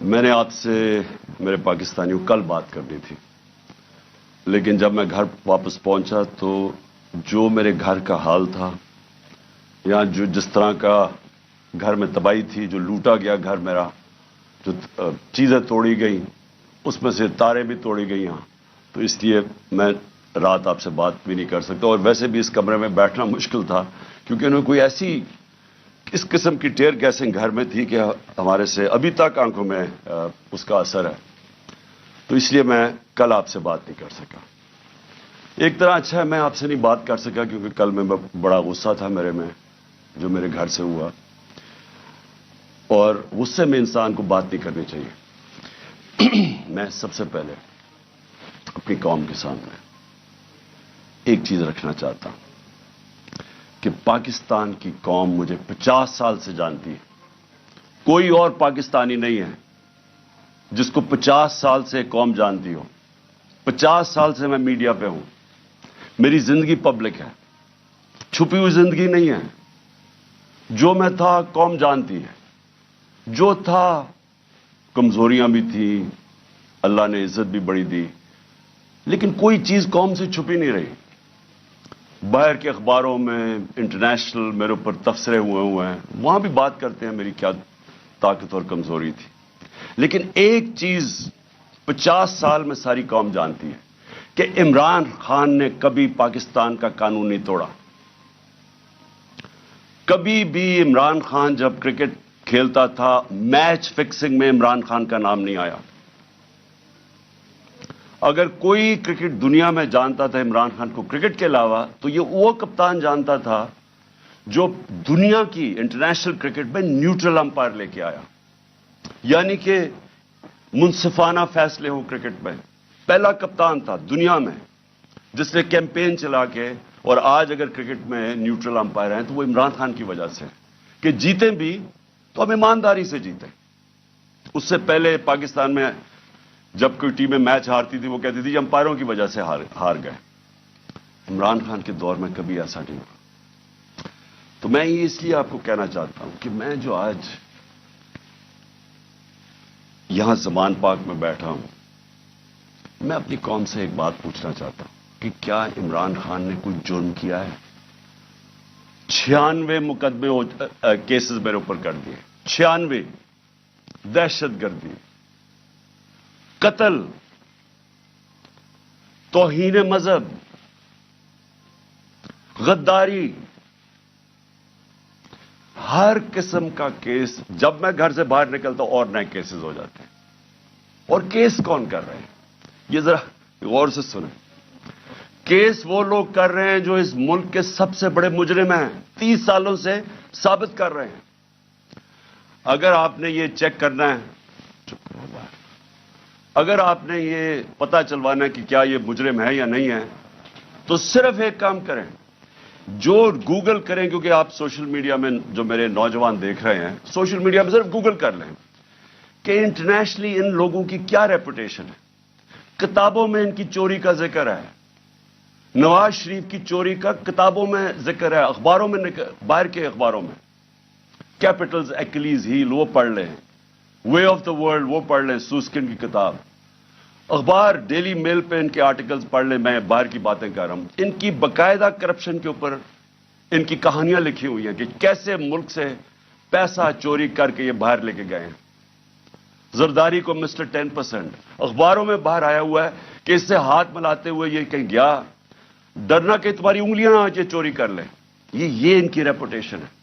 میں نے آپ سے میرے پاکستانیوں کل بات کرنی تھی، لیکن جب میں گھر واپس پہنچا تو جو میرے گھر کا حال تھا یا جو جس طرح کا گھر میں تباہی تھی، جو لوٹا گیا گھر میرا، جو چیزیں توڑی گئیں، اس میں سے تاریں بھی توڑی گئی ہیں، تو اس لیے میں رات آپ سے بات بھی نہیں کر سکتا، اور ویسے بھی اس کمرے میں بیٹھنا مشکل تھا کیونکہ انہوں نے کوئی ایسی اس قسم کی ٹیئر گیسنگ گھر میں تھی کہ ہمارے سے ابھی تک آنکھوں میں اس کا اثر ہے، تو اس لیے میں کل آپ سے بات نہیں کر سکا۔ ایک طرح اچھا ہے میں آپ سے نہیں بات کر سکا کیونکہ کل میں بڑا غصہ تھا میرے میں جو میرے گھر سے ہوا، اور غصے میں انسان کو بات نہیں کرنی چاہیے۔ میں سب سے پہلے اپنی قوم کے سامنے ایک چیز رکھنا چاہتا ہوں کہ پاکستان کی قوم مجھے 50 سال سے جانتی ہے، کوئی اور پاکستانی نہیں ہے جس کو 50 سال سے قوم جانتی ہو۔ 50 سال سے میں میڈیا پہ ہوں، میری زندگی پبلک ہے، چھپی ہوئی زندگی نہیں ہے۔ جو میں تھا قوم جانتی ہے، جو تھا کمزوریاں بھی تھیں، اللہ نے عزت بھی بڑی دی، لیکن کوئی چیز قوم سے چھپی نہیں رہی۔ باہر کے اخباروں میں انٹرنیشنل میرے اوپر تبصرے ہوئے ہیں، وہاں بھی بات کرتے ہیں میری کیا طاقت اور کمزوری تھی، لیکن ایک چیز 50 سال میں ساری قوم جانتی ہے کہ عمران خان نے کبھی پاکستان کا قانون نہیں توڑا۔ کبھی بھی عمران خان جب کرکٹ کھیلتا تھا، میچ فکسنگ میں عمران خان کا نام نہیں آیا۔ اگر کوئی کرکٹ دنیا میں جانتا تھا عمران خان کو کرکٹ کے علاوہ، تو یہ وہ کپتان جانتا تھا جو دنیا کی انٹرنیشنل کرکٹ میں نیوٹرل امپائر لے کے آیا، یعنی کہ منصفانہ فیصلے ہوں کرکٹ میں۔ پہلا کپتان تھا دنیا میں جس نے کیمپین چلا کے، اور آج اگر کرکٹ میں نیوٹرل امپائر ہیں تو وہ عمران خان کی وجہ سے کہ جیتے بھی تو ہم ایمانداری سے جیتے۔ اس سے پہلے پاکستان میں جب کوئی ٹیمیں میچ ہارتی تھی وہ کہتی تھی امپائروں کی وجہ سے ہار گئے۔ عمران خان کے دور میں کبھی ایسا نہیں ہوا۔ تو میں یہ اس لیے آپ کو کہنا چاہتا ہوں کہ میں جو آج یہاں زمان پاک میں بیٹھا ہوں، میں اپنی قوم سے ایک بات پوچھنا چاہتا ہوں کہ کیا عمران خان نے کوئی جرم کیا ہے؟ 96 مقدمے کیسز میرے اوپر کر دیے، 96، دہشت گردی، قتل، توہین مذہب، غداری، ہر قسم کا کیس۔ جب میں گھر سے باہر نکلتا اور نئے کیسز ہو جاتے ہیں۔ اور کیس کون کر رہے ہیں؟ یہ ذرا غور سے سنیں۔ کیس وہ لوگ کر رہے ہیں جو اس ملک کے سب سے بڑے مجرم ہیں، 30 سالوں سے ثابت کر رہے ہیں۔ اگر آپ نے یہ چیک کرنا ہے، چپ کرو باہر، اگر آپ نے یہ پتا چلوانا ہے کہ کیا یہ مجرم ہے یا نہیں ہے، تو صرف ایک کام کریں، جو گوگل کریں، کیونکہ آپ سوشل میڈیا میں جو میرے نوجوان دیکھ رہے ہیں، سوشل میڈیا میں صرف گوگل کر لیں کہ انٹرنیشنلی ان لوگوں کی کیا ریپوٹیشن ہے۔ کتابوں میں ان کی چوری کا ذکر ہے، نواز شریف کی چوری کا کتابوں میں ذکر ہے، اخباروں میں، باہر کے اخباروں میں۔ کیپٹلز ایکلیز ہیل وہ پڑھ لیں، وے آف دا ورلڈ وہ پڑھ لیں، سوسکن کی کتاب، اخبار ڈیلی میل پہ ان کے آرٹیکلز پڑھ لیں۔ میں باہر کی باتیں کر رہا ہوں، ان کی باقاعدہ کرپشن کے اوپر ان کی کہانیاں لکھی ہوئی ہیں کہ کیسے ملک سے پیسہ چوری کر کے یہ باہر لے کے گئے ہیں۔ زرداری کو مسٹر 10%، اخباروں میں باہر آیا ہوا ہے کہ اس سے ہاتھ ملاتے ہوئے یہ کہیں گیا، ڈرنا کہ تمہاری انگلیاں آج یہ چوری کر لیں۔ یہ ان کی ریپوٹیشن ہے۔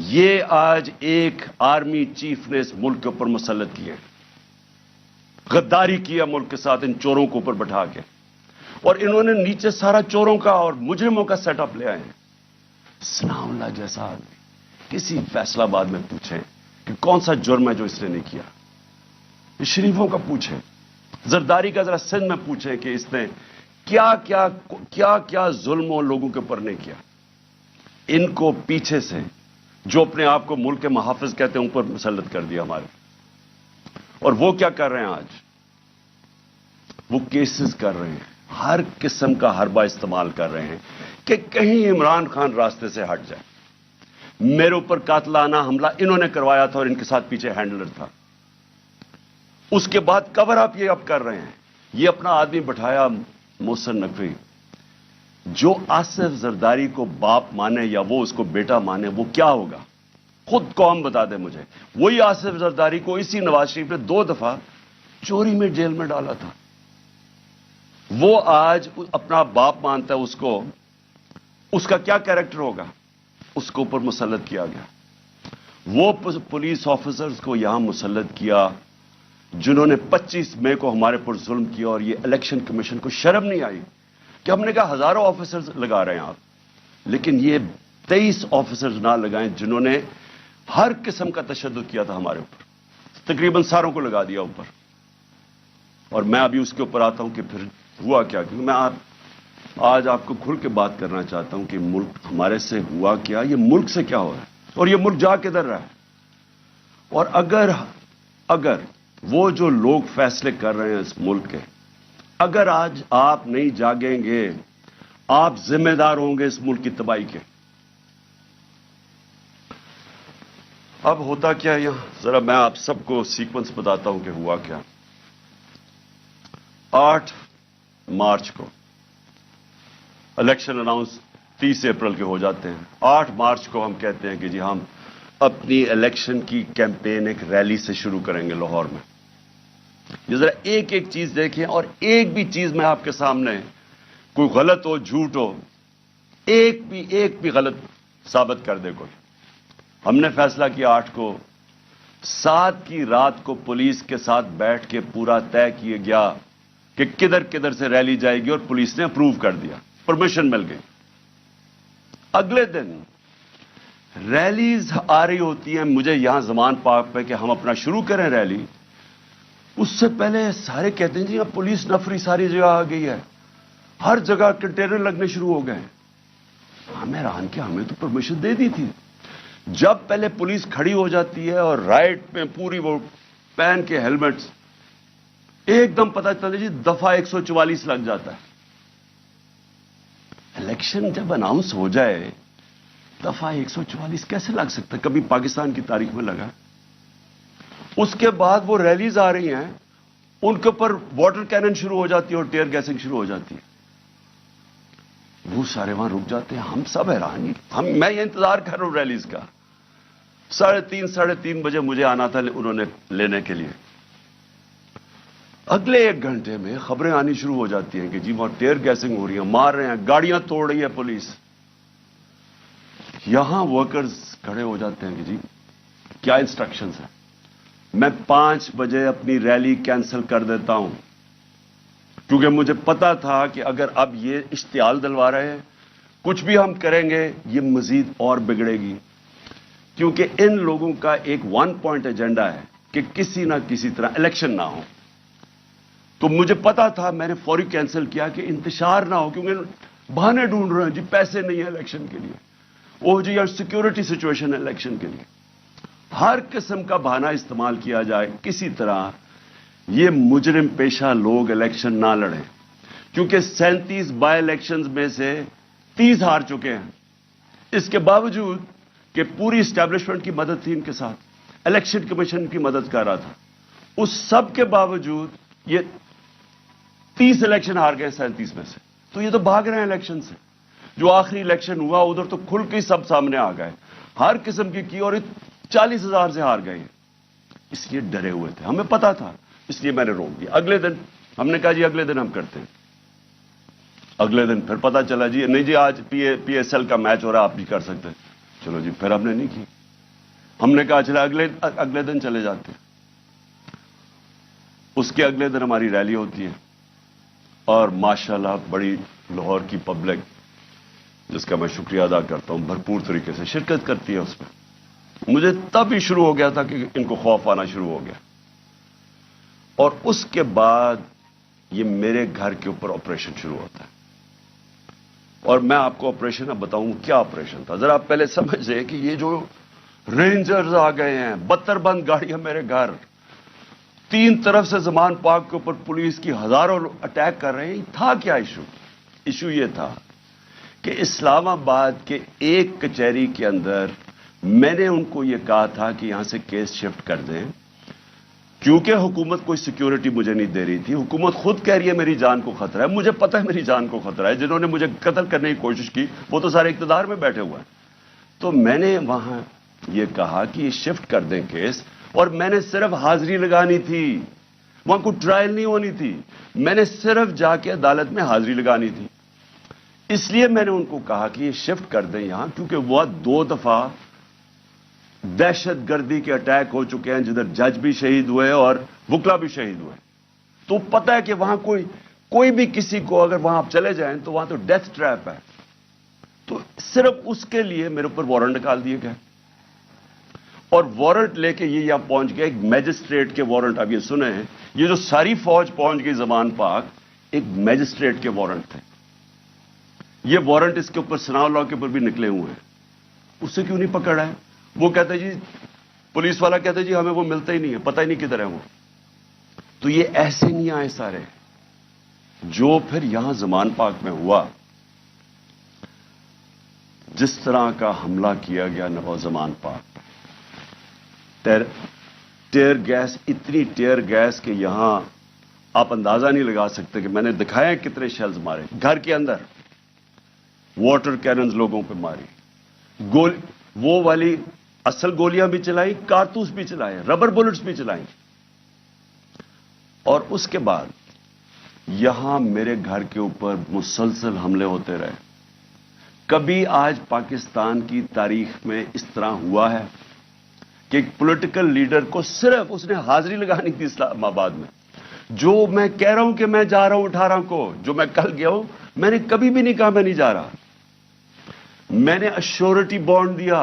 یہ آج ایک آرمی چیف نے اس ملک کے اوپر مسلط کیا، غداری کیا ملک کے ساتھ ان چوروں کو اوپر بٹھا کے، اور انہوں نے نیچے سارا چوروں کا اور مجرموں کا سیٹ اپ لے آئے ہیں۔ ثناء اللہ جیسا آدمی کسی فیصلہ آباد میں پوچھیں کہ کون سا جرم ہے جو اس نے نہیں کیا، یہ شریفوں کا پوچھیں، زرداری کا ذرا سندھ میں پوچھیں کہ اس نے کیا ظلم لوگوں کے اوپر نہیں کیا۔ ان کو پیچھے سے جو اپنے آپ کو ملک کے محافظ کہتے ہیں اوپر مسلط کر دیا ہمارے، اور وہ کیا کر رہے ہیں آج؟ وہ کیسز کر رہے ہیں، ہر قسم کا حربہ استعمال کر رہے ہیں کہ کہیں عمران خان راستے سے ہٹ جائے۔ میرے اوپر قاتلانہ حملہ انہوں نے کروایا تھا اور ان کے ساتھ پیچھے ہینڈلر تھا۔ اس کے بعد کور اپ یہ اب کر رہے ہیں. یہ اپنا آدمی بٹھایا محسن نقوی, جو آصف زرداری کو باپ مانے یا وہ اس کو بیٹا مانے, وہ کیا ہوگا خود قوم بتا دے مجھے. وہی آصف زرداری کو اسی نواز شریف نے 2 دفعہ چوری میں جیل میں ڈالا تھا. وہ آج اپنا باپ مانتا ہے اس کو, اس کا کیا کیریکٹر ہوگا؟ اس کو اوپر مسلط کیا گیا. وہ پولیس آفیسرز کو یہاں مسلط کیا جنہوں نے 25 مئی کو ہمارے پر ظلم کیا, اور یہ الیکشن کمیشن کو شرم نہیں آئی کہ ہم نے کہا ہزاروں آفیسرز لگا رہے ہیں آپ, لیکن یہ 23 آفیسرز نہ لگائیں جنہوں نے ہر قسم کا تشدد کیا تھا ہمارے اوپر, تقریباً ساروں کو لگا دیا اوپر. اور میں ابھی اس کے اوپر آتا ہوں کہ پھر ہوا کیا, کیونکہ میں آج آپ کو کھل کے بات کرنا چاہتا ہوں کہ ملک ہمارے سے ہوا کیا, یہ ملک سے کیا ہو رہا ہے, اور یہ ملک جا کدھر رہا ہے. اور اگر وہ جو لوگ فیصلے کر رہے ہیں اس ملک کے, اگر آج آپ نہیں جاگیں گے, آپ ذمہ دار ہوں گے اس ملک کی تباہی کے. اب ہوتا کیا یہاں, ذرا میں آپ سب کو سیکوینس بتاتا ہوں کہ ہوا کیا. 8 مارچ کو الیکشن اناؤنس 30 اپریل کے ہو جاتے ہیں. 8 مارچ کو ہم کہتے ہیں کہ جی ہم اپنی الیکشن کی کیمپین ایک ریلی سے شروع کریں گے لاہور میں. یہ ذرا ایک ایک چیز دیکھیں, اور ایک بھی چیز میں آپ کے سامنے کوئی غلط ہو, جھوٹ ہو, ایک بھی غلط ثابت کر دے کوئی. ہم نے فیصلہ کیا 8 کو, 7 کی رات کو پولیس کے ساتھ بیٹھ کے پورا طے کیا گیا کہ کدھر کدھر سے ریلی جائے گی, اور پولیس نے اپروو کر دیا, پرمیشن مل گئی. اگلے دن ریلیز آ رہی ہوتی ہیں مجھے یہاں زمان پارک پہ کہ ہم اپنا شروع کریں ریلی. اس سے پہلے سارے کہتے ہیں جی اب پولیس نفری ساری جگہ آ گئی ہے, ہر جگہ کنٹینر لگنے شروع ہو گئے ہیں. ہمیں حیران کہ ہمیں تو پرمیشن دے دی تھی. جب پہلے پولیس کھڑی ہو جاتی ہے اور رائٹ پہ پوری وہ پہن کے ہیلمٹس, ایک دم پتہ چلتا جی دفعہ 144 لگ جاتا ہے. الیکشن جب اناؤنس ہو جائے دفعہ 144 کیسے لگ سکتا ہے؟ کبھی پاکستان کی تاریخ میں لگا؟ اس کے بعد وہ ریلیز آ رہی ہیں, ان کے اوپر واٹر کینن شروع ہو جاتی ہے اور ٹیئر گیسنگ شروع ہو جاتی ہے. وہ سارے وہاں رک جاتے ہیں. ہم سب حیران, میں یہ انتظار کر رہا ہوں ریلیز کا. 3:30 بجے مجھے آنا تھا انہوں نے لینے کے لیے. اگلے 1 گھنٹے میں خبریں آنی شروع ہو جاتی ہیں کہ جی وہاں ٹیئر گیسنگ ہو رہی ہے, مار رہے ہیں, گاڑیاں توڑ رہی ہے پولیس. یہاں ورکرز کھڑے ہو جاتے ہیں کہ جی کیا انسٹرکشنز ہیں. میں 5 بجے اپنی ریلی کینسل کر دیتا ہوں, کیونکہ مجھے پتا تھا کہ اگر اب یہ اشتعال دلوا رہے ہیں, کچھ بھی ہم کریں گے یہ مزید اور بگڑے گی. کیونکہ ان لوگوں کا ایک 1 پوائنٹ ایجنڈا ہے کہ کسی نہ کسی طرح الیکشن نہ ہو. تو مجھے پتا تھا, میں نے فوری کینسل کیا کہ انتشار نہ ہو, کیونکہ بہانے ڈھونڈ رہے ہیں جی پیسے نہیں ہیں الیکشن کے لیے, وہ جی یار سیکورٹی سچویشن ہے الیکشن کے لیے. ہر قسم کا بہانہ استعمال کیا جائے, کسی طرح یہ مجرم پیشہ لوگ الیکشن نہ لڑیں. کیونکہ 37 بائی الیکشنز میں سے 30 ہار چکے ہیں. اس کے باوجود کہ پوری اسٹیبلشمنٹ کی مدد تھی ان کے ساتھ, الیکشن کمیشن کی مدد کر رہا تھا, اس سب کے باوجود یہ 30 الیکشن ہار گئے 37 میں سے. تو یہ تو بھاگ رہے ہیں الیکشن سے. جو آخری الیکشن ہوا ادھر تو کھل کے سب سامنے آ گئے, ہر قسم کی اور 40,000 سے ہار گئے. اس لیے ڈرے ہوئے تھے, ہمیں پتا تھا, اس لیے میں نے روک دیا. اگلے دن ہم نے کہا جی اگلے دن ہم کرتے ہیں. اگلے دن پھر پتا چلا جی نہیں جی آج پی ایس ایل کا میچ ہو رہا, آپ بھی کر سکتے ہیں. چلو جی, پھر ہم نے نہیں کی. ہم نے کہا چلا اگلے دن چلے جاتے ہیں. اس کے اگلے دن ہماری ریلی ہوتی ہے, اور ماشاءاللہ بڑی لاہور کی پبلک, جس کا میں شکریہ ادا کرتا ہوں, بھرپور طریقے سے شرکت کرتی ہے اس میں. مجھے تب ہی شروع ہو گیا تھا کہ ان کو خوف آنا شروع ہو گیا. اور اس کے بعد یہ میرے گھر کے اوپر آپریشن شروع ہوتا ہے. اور میں آپ کو آپریشن اب بتاؤں کیا آپریشن تھا. ذرا آپ پہلے سمجھیں کہ یہ جو رینجرز آ گئے ہیں, 72 بند گاڑیاں میرے گھر, 3 طرف سے زمان پارک کے اوپر پولیس کی ہزاروں اٹیک کر رہے ہیں. تھا کیا ایشو یہ تھا کہ اسلام آباد کے ایک کچہری کے اندر میں نے ان کو یہ کہا تھا کہ یہاں سے کیس شفٹ کر دیں, کیونکہ حکومت کوئی سیکیورٹی مجھے نہیں دے رہی تھی. حکومت خود کہہ رہی ہے میری جان کو خطرہ ہے. مجھے پتہ ہے میری جان کو خطرہ ہے. جنہوں نے مجھے قتل کرنے کی کوشش کی وہ تو سارے اقتدار میں بیٹھے ہوئے ہیں. تو میں نے وہاں یہ کہا کہ یہ شفٹ کر دیں کیس, اور میں نے صرف حاضری لگانی تھی, وہاں کوئی ٹرائل نہیں ہونی تھی. میں نے صرف جا کے عدالت میں حاضری لگانی تھی. اس لیے میں نے ان کو کہا کہ یہ شفٹ کر دیں یہاں, کیونکہ وہ 2 دفعہ دہشت گردی کے اٹیک ہو چکے ہیں جدھر جج بھی شہید ہوئے اور وکلا بھی شہید ہوئے. تو پتہ ہے کہ وہاں کوئی بھی کسی کو اگر وہاں آپ چلے جائیں تو وہاں تو ڈیتھ ٹریپ ہے. تو صرف اس کے لیے میرے اوپر وارنٹ نکال دیے گئے, اور وارنٹ لے کے یہ یہاں پہنچ گیا ایک میجسٹریٹ کے وارنٹ. اب یہ سنیں, یہ جو ساری فوج پہنچ گئی زمان پاک ایک میجسٹریٹ کے وارنٹ تھے. یہ وارنٹ اس کے اوپر ثناء اللہ کے اوپر بھی نکلے ہوئے ہیں. اسے کیوں نہیں پکڑ رہا ہے؟ وہ کہتا ہے جی, پولیس والا کہتا ہے جی ہمیں وہ ملتا ہی نہیں ہے, پتہ ہی نہیں کدھر ہے وہ. تو یہ ایسے نہیں آئے سارے. جو پھر یہاں زمان پاک میں ہوا, جس طرح کا حملہ کیا گیا نو زمان پاک, ٹیئر گیس, اتنی ٹیئر گیس کہ یہاں آپ اندازہ نہیں لگا سکتے کہ میں نے دکھایا کتنے شیلز مارے گھر کے اندر. واٹر کیننز لوگوں پہ ماری, وہ والی اصل گولیاں بھی چلائی, کارتوس بھی چلائے, ربر بلٹس بھی چلائیں. اور اس کے بعد یہاں میرے گھر کے اوپر مسلسل حملے ہوتے رہے. کبھی آج پاکستان کی تاریخ میں اس طرح ہوا ہے کہ ایک پولیٹیکل لیڈر کو صرف اس نے حاضری لگانی تھی اسلام آباد میں. جو میں کہہ رہا ہوں کہ میں جا رہا ہوں 18 کو, جو میں کل گیا ہوں, میں نے کبھی بھی نہیں کہا میں نہیں جا رہا. میں نے ایشورٹی بانڈ دیا.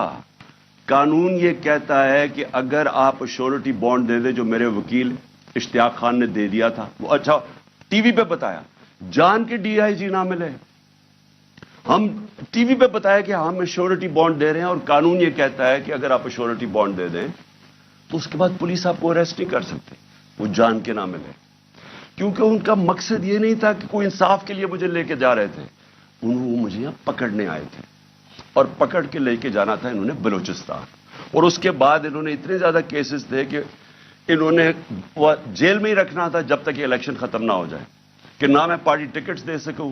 قانون یہ کہتا ہے کہ اگر آپ ایشورٹی بانڈ دے دیں, جو میرے وکیل اشتیاق خان نے دے دیا تھا, وہ اچھا ٹی وی پہ بتایا, جان کے ڈی آئی جی نہ ملے, ہم ٹی وی پہ بتایا کہ ہم ایشورٹی بانڈ دے رہے ہیں, اور قانون یہ کہتا ہے کہ اگر آپ ایشورٹی بانڈ دے دیں تو اس کے بعد پولیس آپ کو اریسٹ نہیں کر سکتے, وہ جان کے نہ ملے. کیونکہ ان کا مقصد یہ نہیں تھا کہ کوئی انصاف کے لیے مجھے لے کے جا رہے تھے, وہ مجھے یہاں پکڑنے آئے تھے, اور پکڑ کے لے کے جانا تھا انہوں نے بلوچستان. اور اس کے بعد انہوں نے اتنے زیادہ کیسز تھے کہ انہوں نے وہ جیل میں ہی رکھنا تھا جب تک یہ الیکشن ختم نہ ہو جائے, کہ نہ میں پارٹی ٹکٹس دے سکوں,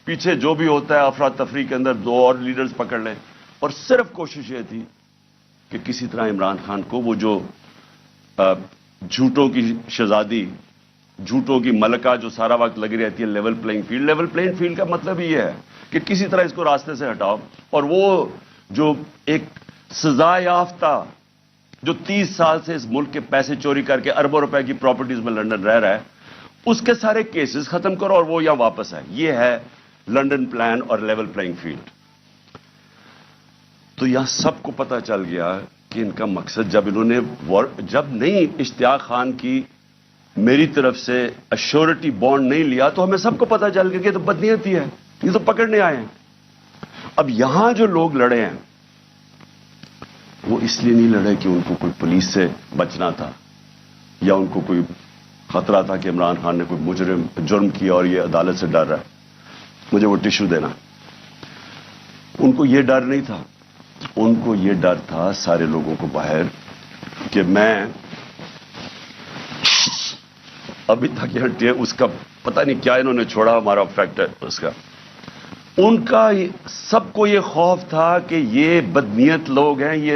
پیچھے جو بھی ہوتا ہے افراتفری کے اندر 2 اور لیڈرز پکڑ لیں. اور صرف کوشش یہ تھی کہ کسی طرح عمران خان کو, وہ جو جھوٹوں کی شہزادی, جھوٹوں کی ملکہ جو سارا وقت لگی رہتی ہے level playing field. Level playing field کا مطلب یہ ہے کہ کسی طرح اس کو راستے سے ہٹاؤ. اور وہ جو ایک سزا یافتہ جو 30 سال سے اس ملک کے پیسے چوری کر کے اربوں روپے کی پراپرٹیز میں لندن رہ رہا ہے, اس کے سارے کیسز ختم کرو اور وہ یہاں واپس ہے. یہ ہے لندن پلان اور لیول پلینگ فیلڈ. تو یہاں سب کو پتا چل گیا کہ ان کا مقصد, جب نہیں اشتیاق خان کی میری طرف سے ایشورٹی بانڈ نہیں لیا تو ہمیں سب کو پتا چل گیا کہ یہ تو بدنیتی ہے, یہ تو پکڑنے آئے ہیں. اب یہاں جو لوگ لڑے ہیں وہ اس لیے نہیں لڑے کہ ان کو کوئی پولیس سے بچنا تھا, یا ان کو کوئی خطرہ تھا کہ عمران خان نے کوئی جرم کیا اور یہ عدالت سے ڈر رہا ہے مجھے وہ ٹشو دینا. ان کو یہ ڈر نہیں تھا, ان کو یہ ڈر تھا سارے لوگوں کو باہر کہ میں ابھی تک یہ اس کا پتہ نہیں کیا انہوں نے چھوڑا, ہمارا فیکٹ ہے اس کا. ان کا سب کو یہ خوف تھا کہ یہ بدنیت لوگ ہیں, یہ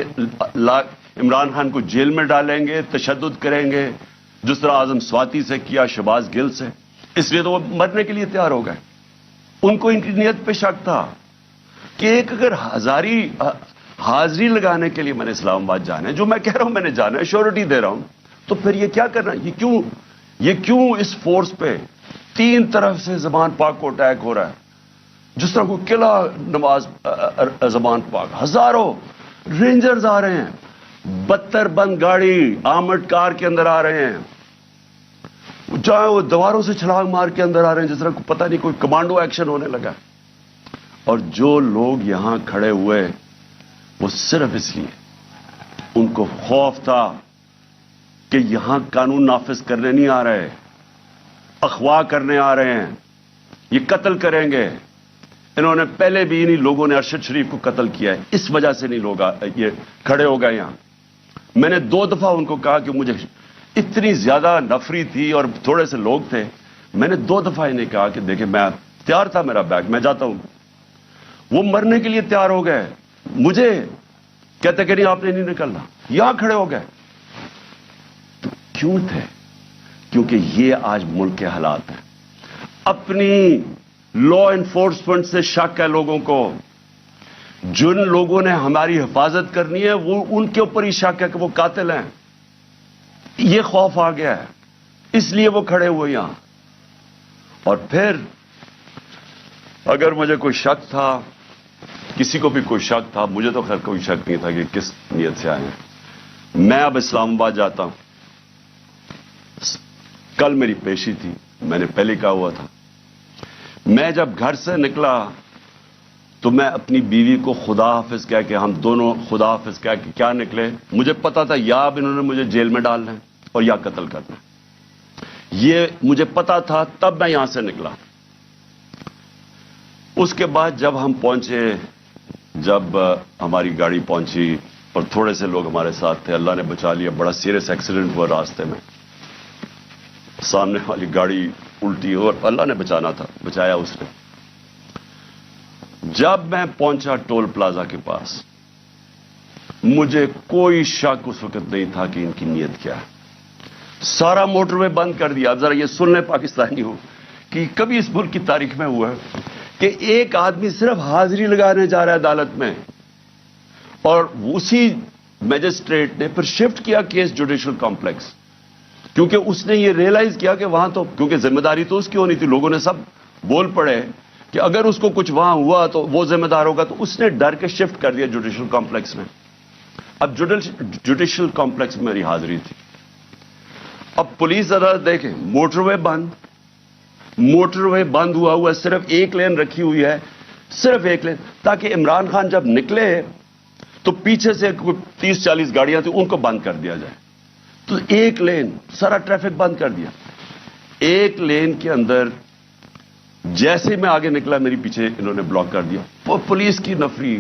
عمران خان کو جیل میں ڈالیں گے, تشدد کریں گے, جس طرح اعظم سواتی سے کیا, شہباز گل سے. اس لیے تو وہ مرنے کے لیے تیار ہو گئے. ان کو ان کی نیت پہ شک تھا کہ ایک اگر حاضری لگانے کے لیے میں نے اسلام آباد جانا ہے, جو میں کہہ رہا ہوں میں نے جانا ہے, شیورٹی دے رہا ہوں, تو پھر یہ کیا کرنا, یہ کیوں اس فورس پہ 3 طرف سے زمان پاک کو اٹیک ہو رہا ہے, جس طرح کوئی قلعہ نواز زمان پاک, ہزاروں رینجرز آ رہے ہیں, 72 بند گاڑی آرمڈ کار کے اندر آ رہے ہیں, جہاں وہ دیواروں سے چھلانگ مار کے اندر آ رہے ہیں, جس طرح پتہ نہیں کوئی کمانڈو ایکشن ہونے لگا. اور جو لوگ یہاں کھڑے ہوئے وہ صرف اس لیے ان کو خوف تھا کہ یہاں قانون نافذ کرنے نہیں آ رہے, اغوا کرنے آ رہے ہیں, یہ قتل کریں گے. انہوں نے پہلے بھی انہی لوگوں نے ارشد شریف کو قتل کیا ہے, اس وجہ سے نہیں لوگ یہ کھڑے ہو گئے یہاں. میں نے 2 دفعہ ان کو کہا کہ مجھے اتنی زیادہ نفری تھی اور تھوڑے سے لوگ تھے. میں نے 2 دفعہ انہیں کہا کہ دیکھیں میں تیار تھا, میرا بیگ میں جاتا ہوں. وہ مرنے کے لیے تیار ہو گئے, مجھے کہتے کہ نہیں آپ نے نہیں نکلنا, یہاں کھڑے ہو گئے. تو کیوں تھے؟ کیونکہ یہ آج ملک کے حالات ہیں. اپنی لا انفورسمنٹ سے شک ہے لوگوں کو. جن لوگوں نے ہماری حفاظت کرنی ہے وہ ان کے اوپر ہی شک ہے کہ وہ قاتل ہیں. یہ خوف آ گیا ہے, اس لیے وہ کھڑے ہوئے یہاں. اور پھر اگر مجھے کوئی شک تھا, کسی کو بھی کوئی شک تھا, مجھے تو خیر کوئی شک نہیں تھا کہ کس نیت سے آئے ہیں. میں اب اسلام آباد جاتا ہوں. کل میری پیشی تھی, میں نے پہلے کہا ہوا تھا. میں جب گھر سے نکلا تو میں اپنی بیوی کو خدا حافظ کہہ کے, ہم دونوں خدا حافظ کہہ کے کیا نکلے. مجھے پتا تھا یا اب انہوں نے مجھے جیل میں ڈالنا ہے اور یا قتل کرنا ہے. یہ مجھے پتا تھا, تب میں یہاں سے نکلا. اس کے بعد جب ہم پہنچے, جب ہماری گاڑی پہنچی اور تھوڑے سے لوگ ہمارے ساتھ تھے, اللہ نے بچا لیا. بڑا سیریس ایکسیڈنٹ ہوا راستے میں, سامنے والی گاڑی الٹی اور اللہ نے بچانا تھا, بچایا اس نے. جب میں پہنچا ٹول پلازا کے پاس, مجھے کوئی شک اس وقت نہیں تھا کہ ان کی نیت کیا ہے. سارا موٹر وے بند کر دیا. اب ذرا یہ سن لیں پاکستانی ہو کہ کبھی اس ملک کی تاریخ میں ہوا ہے کہ ایک آدمی صرف حاضری لگانے جا رہا ہے عدالت میں, اور اسی میجسٹریٹ نے پھر شفٹ کیا کیس جوڈیشل کمپلیکس, کیونکہ اس نے یہ ریئلائز کیا کہ وہاں تو, کیونکہ ذمہ داری تو اس کی ہونی تھی. لوگوں نے سب بول پڑے کہ اگر اس کو کچھ وہاں ہوا تو وہ ذمہ دار ہوگا, تو اس نے ڈر کے شفٹ کر دیا جوڈیشل کمپلیکس میں. اب جوڈیشل کمپلیکس میں میری حاضری تھی. اب پولیس عدالت دیکھیں, موٹر وے بند, موٹر وے بند ہوا ہے, صرف ایک لین رکھی ہوئی ہے, صرف ایک لین, تاکہ عمران خان جب نکلے تو پیچھے سے 30-40 گاڑیاں تھیں ان کو بند کر دیا جائے. تو ایک لین, سارا ٹریفک بند کر دیا. ایک لین کے اندر جیسے میں آگے نکلا میری پیچھے انہوں نے بلاک کر دیا. پولیس کی نفری,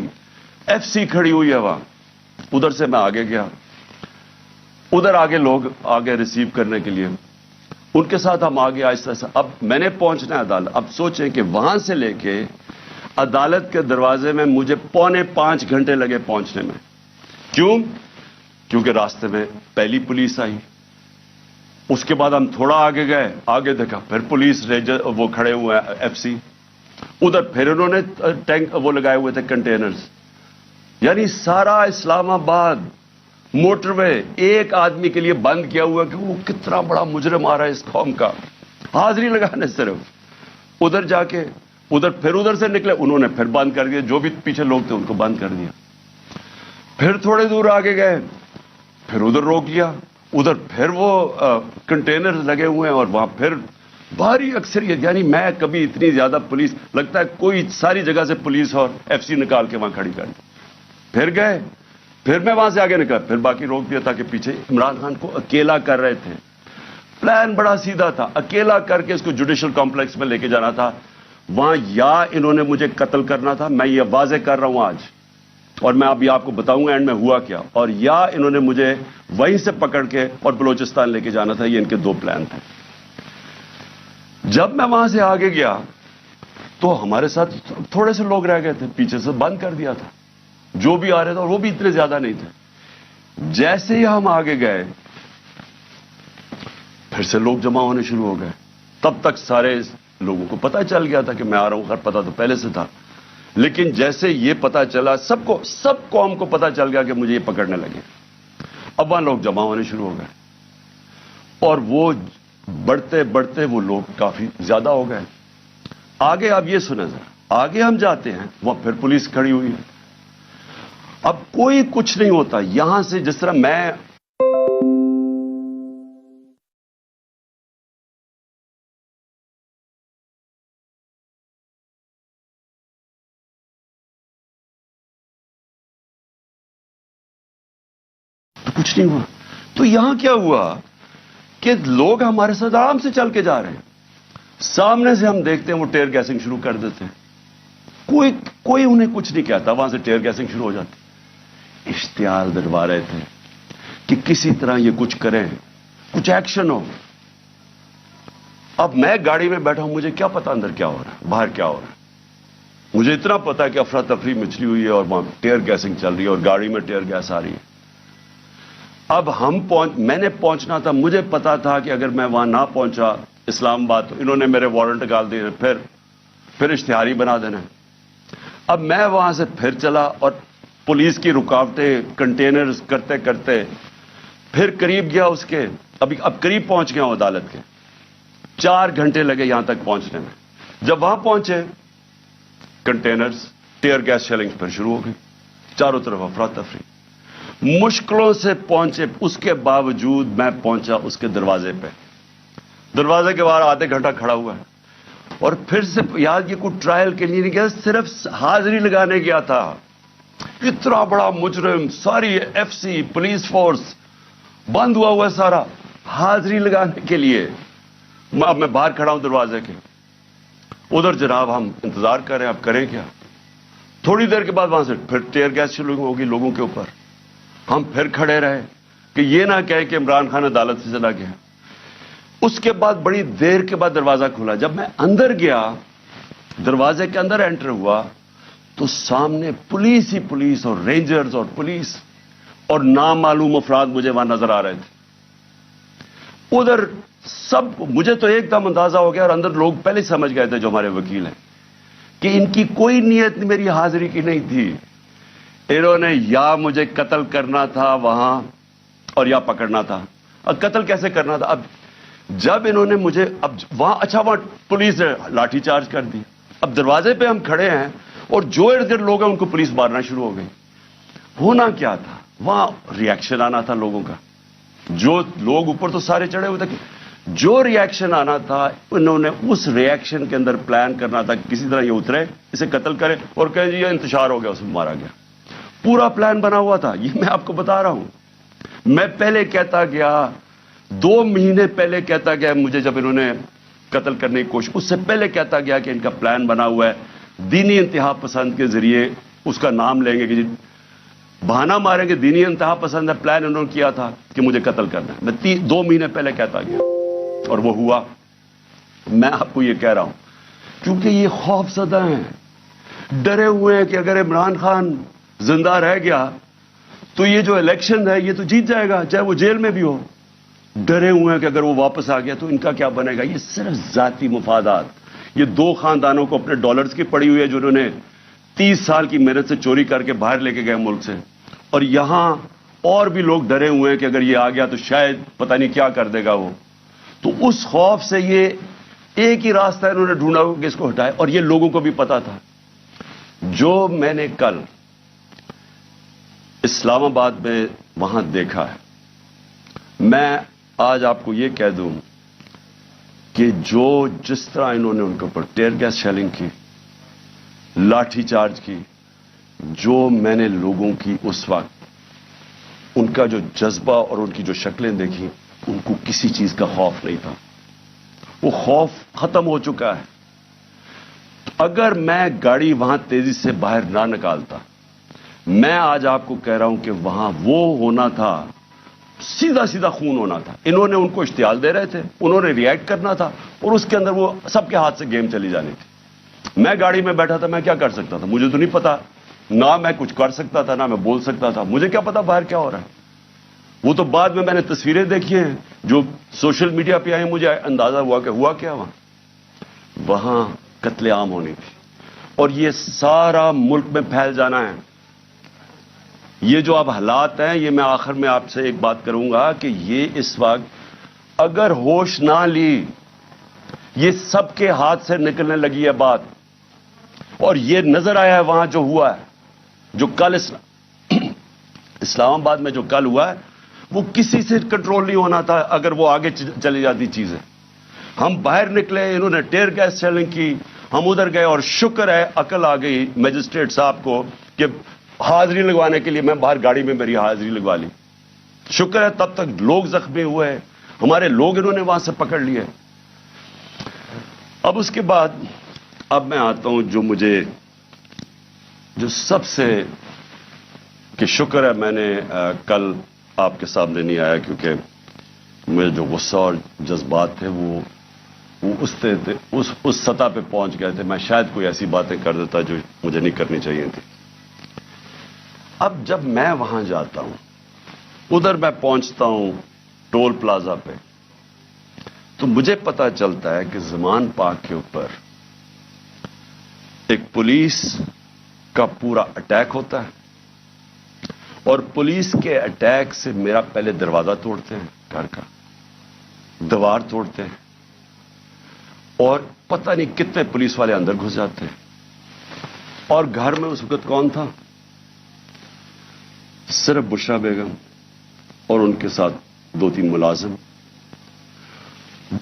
ایف سی کھڑی ہوئی ہے وہاں. ادھر سے میں آگے گیا, ادھر آگے لوگ آگے ریسیو کرنے کے لیے, ان کے ساتھ ہم آگے آہستہ آہستہ. اب میں نے پہنچنا ہے عدالت. اب سوچیں کہ وہاں سے لے کے عدالت کے دروازے میں مجھے 4.25 گھنٹے لگے پہنچنے میں. کیوں؟ کیونکہ راستے میں پہلی پولیس آئی, اس کے بعد ہم تھوڑا آگے گئے, آگے دیکھا پھر پولیس ریجر وہ کھڑے ہوئے ہیں ایف سی, ادھر پھر انہوں نے ٹینک وہ لگائے ہوئے تھے کنٹینرز. یعنی سارا اسلام آباد موٹر وے ایک آدمی کے لیے بند کیا ہوا کہ وہ کتنا بڑا مجرم آ رہا ہے اس قوم کا, حاضری لگانے صرف. ادھر جا کے پھر ادھر سے نکلے, انہوں نے پھر بند کر دیا, جو بھی پیچھے لوگ تھے ان کو بند کر دیا. پھر تھوڑے دور آگے گئے, پھر ادھر روک لیا, ادھر پھر وہ کنٹینر لگے ہوئے ہیں اور وہاں پھر بھاری اکثریت. یعنی میں کبھی اتنی زیادہ پولیس, لگتا ہے کوئی ساری جگہ سے پولیس اور ایف سی نکال کے وہاں کھڑی کر دی. پھر گئے, پھر میں وہاں سے آگے نکلا, پھر باقی روک دیا تاکہ پیچھے عمران خان کو اکیلا کر رہے تھے. پلان بڑا سیدھا تھا, اکیلا کر کے اس کو جوڈیشل کمپلیکس میں لے کے جانا تھا. وہاں یا انہوں نے مجھے قتل کرنا تھا, میں یہ واضح کر رہا ہوں آج, اور میں ابھی آپ کو بتاؤں گا اینڈ میں ہوا کیا, اور یا انہوں نے مجھے وہیں سے پکڑ کے اور بلوچستان لے کے جانا تھا. یہ ان کے 2 پلان تھے. جب میں وہاں سے آگے گیا تو ہمارے ساتھ تھوڑے سے لوگ رہ گئے تھے, پیچھے سے بند کر دیا تھا. جو بھی آ رہے تھے, اور وہ بھی اتنے زیادہ نہیں تھے. جیسے ہی ہم آگے گئے پھر سے لوگ جمع ہونے شروع ہو گئے. تب تک سارے لوگوں کو پتہ چل گیا تھا کہ میں آ رہا ہوں, خیر پتہ تو پہلے سے تھا, لیکن جیسے یہ پتہ چلا سب قوم کو پتہ چل گیا کہ مجھے یہ پکڑنے لگے. اب وہاں لوگ جمع ہونے شروع ہو گئے, اور وہ بڑھتے بڑھتے وہ لوگ کافی زیادہ ہو گئے. آگے آپ یہ سنیں ذرا, آگے ہم جاتے ہیں, وہاں پھر پولیس کھڑی ہوئی ہے. اب کوئی کچھ نہیں ہوتا. یہاں سے جس طرح میں کچھ نہیں ہوا. تو یہاں کیا ہوا کہ لوگ ہمارے ساتھ آرام سے چل کے جا رہے ہیں, سامنے سے ہم دیکھتے ہیں وہ ٹیئر گیسنگ شروع کر دیتے ہیں. کوئی انہیں کچھ نہیں کہتا, وہاں سے ٹیئر گیسنگ شروع ہو جاتی. اشتعال دلوا رہے تھے کہ کسی طرح یہ کچھ کریں, کچھ ایکشن ہو. اب میں گاڑی میں بیٹھا ہوں, مجھے کیا پتا اندر کیا ہو رہا ہے, باہر کیا ہو رہا ہے. مجھے اتنا پتا ہے کہ افراتفری مچلی ہوئی ہے اور وہاں ٹیئر گیسنگ چل رہی ہے اور گاڑی میں ٹیئر گیس آ رہی ہے. اب میں نے پہنچنا تھا, مجھے پتا تھا کہ اگر میں وہاں نہ پہنچا اسلام آباد تو انہوں نے میرے وارنٹ نکال دیے, پھر اشتہاری بنا دینا. اب میں وہاں سے پھر چلا اور پولیس کی رکاوٹیں کنٹینرز کرتے کرتے پھر قریب گیا اس کے, اب قریب پہنچ گیا ہوں عدالت کے. 4 گھنٹے لگے یہاں تک پہنچنے میں. جب وہاں پہنچے کنٹینرز ٹیئر گیس شیلنگ پھر شروع ہو گئی, چاروں طرف افراتفری. مشکلوں سے پہنچے, اس کے باوجود میں پہنچا اس کے دروازے پہ. دروازے کے باہر آدھے گھنٹہ کھڑا ہوا ہے اور پھر سے یاد یہ کوئی ٹرائل کے لیے نہیں گیا, صرف حاضری لگانے گیا تھا. اتنا بڑا مجرم, ساری ایف سی پولیس فورس بند ہوا ہے سارا, حاضری لگانے کے لیے. اب میں باہر کھڑا ہوں دروازے کے, ادھر جناب ہم انتظار کر رہے ہیں, اب کریں کیا. تھوڑی دیر کے بعد وہاں سے پھر ٹیئر گیس شروع ہوگی لوگوں کے اوپر. ہم پھر کھڑے رہے کہ یہ نہ کہے کہ عمران خان عدالت سے چلا گیا. اس کے بعد بڑی دیر کے بعد دروازہ کھلا. جب میں اندر گیا, دروازے کے اندر انٹر ہوا تو سامنے پولیس ہی پولیس اور رینجرز اور پولیس اور نامعلوم افراد مجھے وہاں نظر آ رہے تھے. ادھر سب, مجھے تو ایک دم اندازہ ہو گیا اور اندر لوگ پہلے سمجھ گئے تھے جو ہمارے وکیل ہیں کہ ان کی کوئی نیت میری حاضری کی نہیں تھی. انہوں نے یا مجھے قتل کرنا تھا وہاں اور یا پکڑنا تھا. اب قتل کیسے کرنا تھا؟ اب جب انہوں نے مجھے وہاں وہاں پولیس نے لاٹھی چارج کر دی. اب دروازے پہ ہم کھڑے ہیں اور جو ارد گرد لوگ ہیں ان کو پولیس مارنا شروع ہو گئی. ہونا کیا تھا وہاں؟ ریئیکشن آنا تھا لوگوں کا. جو لوگ اوپر تو سارے چڑھے ہوئے تھے, جو ریئیکشن آنا تھا انہوں نے اس ریئیکشن کے اندر پلان کرنا تھا کسی طرح یہ اترے, اسے قتل کرے اور کہے جی یہ انتشار ہو گیا, اس میں مارا گیا. پورا پلان بنا ہوا تھا. یہ میں آپ کو بتا رہا ہوں. میں پہلے کہتا گیا, 2 مہینے پہلے کہتا گیا مجھے, جب انہوں نے قتل کرنے کی کوشش, اس سے پہلے کہتا گیا کہ ان کا پلان بنا ہوا ہے, دینی انتہا پسند کے ذریعے اس کا نام لیں گے کہ جی بہانہ ماریں گے, دینی انتہا پسند ہے, پلان انہوں نے کیا تھا کہ مجھے قتل کرنا ہے. میں 2 مہینے پہلے کہتا گیا اور وہ ہوا. میں آپ کو یہ کہہ رہا ہوں کیونکہ یہ خوف زدہ ہیں, ڈرے ہوئے ہیں کہ اگر عمران خان زندہ رہ گیا تو یہ جو الیکشن ہے یہ تو جیت جائے گا چاہے وہ جیل میں بھی ہو. ڈرے ہوئے ہیں کہ اگر وہ واپس آ گیا تو ان کا کیا بنے گا. یہ صرف ذاتی مفادات. یہ 2 خاندانوں کو اپنے ڈالرز کی پڑی ہوئی ہے جنہوں نے 30 سال کی محنت سے چوری کر کے باہر لے کے گئے ملک سے, اور یہاں اور بھی لوگ ڈرے ہوئے ہیں کہ اگر یہ آ گیا تو شاید پتہ نہیں کیا کر دے گا وہ. تو اس خوف سے یہ ایک ہی راستہ انہوں نے ڈھونڈا کہ اس کو ہٹائے. اور یہ لوگوں کو بھی پتا تھا. جو میں نے کل اسلام آباد میں وہاں دیکھا ہے, میں آج آپ کو یہ کہہ دوں کہ جس طرح انہوں نے ان کے اوپر ٹیئر گیس شیلنگ کی, لاٹھی چارج کی, جو میں نے لوگوں کی اس وقت ان کا جو جذبہ اور ان کی جو شکلیں دیکھی, ان کو کسی چیز کا خوف نہیں تھا. وہ خوف ختم ہو چکا ہے. اگر میں گاڑی وہاں تیزی سے باہر نہ نکالتا, میں آج آپ کو کہہ رہا ہوں کہ وہاں وہ ہونا تھا, سیدھا سیدھا خون ہونا تھا. انہوں نے ان کو اشتعال دے رہے تھے, انہوں نے ریئیکٹ کرنا تھا اور اس کے اندر وہ سب کے ہاتھ سے گیم چلی جانی تھی. میں گاڑی میں بیٹھا تھا, میں کیا کر سکتا تھا؟ مجھے تو نہیں پتا, نہ میں کچھ کر سکتا تھا نہ میں بول سکتا تھا. مجھے کیا پتا باہر کیا ہو رہا ہے. وہ تو بعد میں نے تصویریں دیکھی ہیں جو سوشل میڈیا پہ آئی, مجھے اندازہ ہوا کہ ہوا کیا وہاں قتل عام ہونی تھی اور یہ سارا ملک میں پھیل جانا ہے. یہ جو اب حالات ہیں, یہ میں آخر میں آپ سے ایک بات کروں گا کہ یہ اس وقت اگر ہوش نہ لی, یہ سب کے ہاتھ سے نکلنے لگی ہے بات. اور یہ نظر آیا ہے وہاں جو ہوا ہے, جو کل اسلام آباد میں جو کل ہوا ہے, وہ کسی سے کنٹرول نہیں ہونا تھا اگر وہ آگے چلی جاتی چیزیں. ہم باہر نکلے, انہوں نے ٹیئر گیس شیلنگ کی, ہم ادھر گئے اور شکر ہے عقل آ گئی میجسٹریٹ صاحب کو کہ حاضری لگوانے کے لیے میں باہر گاڑی میں میری حاضری لگوا لی. شکر ہے تب تک لوگ زخمی ہوئے, ہمارے لوگ انہوں نے وہاں سے پکڑ لیے. اب اس کے بعد اب میں آتا ہوں جو سب سے کہ شکر ہے میں نے کل آپ کے سامنے نہیں آیا, کیونکہ میرے جو غصہ اور جذبات تھے وہ اس سطح پہ پہنچ گئے تھے. میں شاید کوئی ایسی باتیں کر دیتا جو مجھے نہیں کرنی چاہیے تھی. اب جب میں وہاں جاتا ہوں, ادھر میں پہنچتا ہوں ٹول پلازا پہ, تو مجھے پتا چلتا ہے کہ زمان پاک کے اوپر ایک پولیس کا پورا اٹیک ہوتا ہے, اور پولیس کے اٹیک سے میرا پہلے دروازہ توڑتے ہیں, گھر کا دیوار توڑتے ہیں, اور پتہ نہیں کتنے پولیس والے اندر گھس جاتے ہیں. اور گھر میں اس وقت کون تھا؟ صرف بشرا بیگم اور ان کے ساتھ 2-3 ملازم,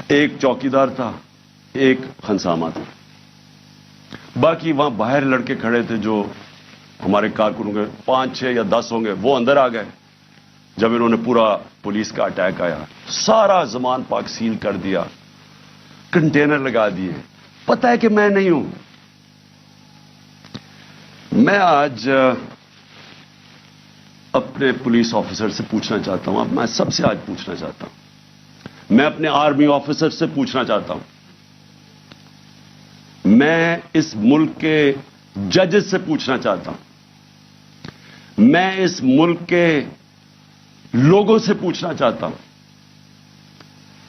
ایک چوکیدار تھا, ایک خنسامہ تھا. باقی وہاں باہر لڑکے کھڑے تھے جو ہمارے کارکنوں کے 5-6 یا 10 ہوں گے, وہ اندر آ گئے جب انہوں نے پورا پولیس کا اٹیک آیا. سارا زمان پاک سیل کر دیا, کنٹینر لگا دیے. پتا ہے کہ میں نہیں ہوں. میں آج اپنے پولیس آفیسر سے پوچھنا چاہتا ہوں, اب میں سب سے آج پوچھنا چاہتا ہوں, میں اپنے آرمی آفیسر سے پوچھنا چاہتا ہوں, میں اس ملک کے ججز سے پوچھنا چاہتا ہوں, میں اس ملک کے لوگوں سے پوچھنا چاہتا ہوں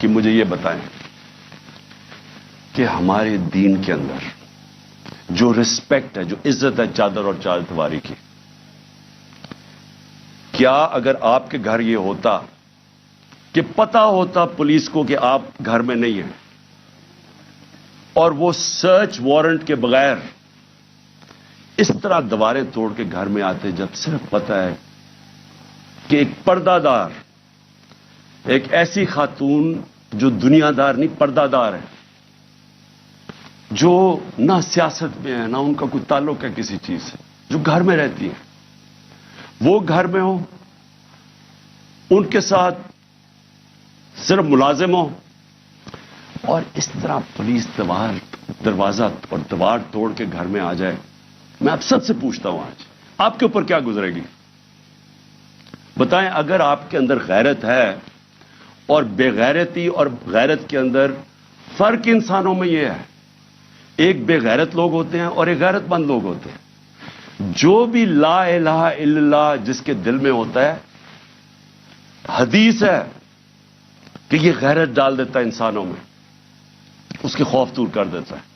کہ مجھے یہ بتائیں کہ ہمارے دین کے اندر جو رسپیکٹ ہے, جو عزت ہے چادر اور چارتواری کی, کیا اگر آپ کے گھر یہ ہوتا کہ پتا ہوتا پولیس کو کہ آپ گھر میں نہیں ہیں, اور وہ سرچ وارنٹ کے بغیر اس طرح دیواریں توڑ کے گھر میں آتے, جب صرف پتا ہے کہ ایک پردہ دار, ایک ایسی خاتون جو دنیا دار نہیں پردہ دار ہے, جو نہ سیاست میں ہے نہ ان کا کوئی تعلق ہے کسی چیز سے, جو گھر میں رہتی ہے, وہ گھر میں ہو, ان کے ساتھ صرف ملازم ہو, اور اس طرح پولیس دروازہ اور دیوار توڑ کے گھر میں آ جائے. میں آپ سب سے پوچھتا ہوں آج آپ کے اوپر کیا گزرے گی؟ بتائیں. اگر آپ کے اندر غیرت ہے, اور بے غیرتی اور غیرت کے اندر فرق انسانوں میں یہ ہے, ایک بے غیرت لوگ ہوتے ہیں اور ایک غیرت مند لوگ ہوتے ہیں. جو بھی لا الہ الا اللہ جس کے دل میں ہوتا ہے, حدیث ہے کہ یہ غیرت ڈال دیتا ہے انسانوں میں, اس کے خوف دور کر دیتا ہے.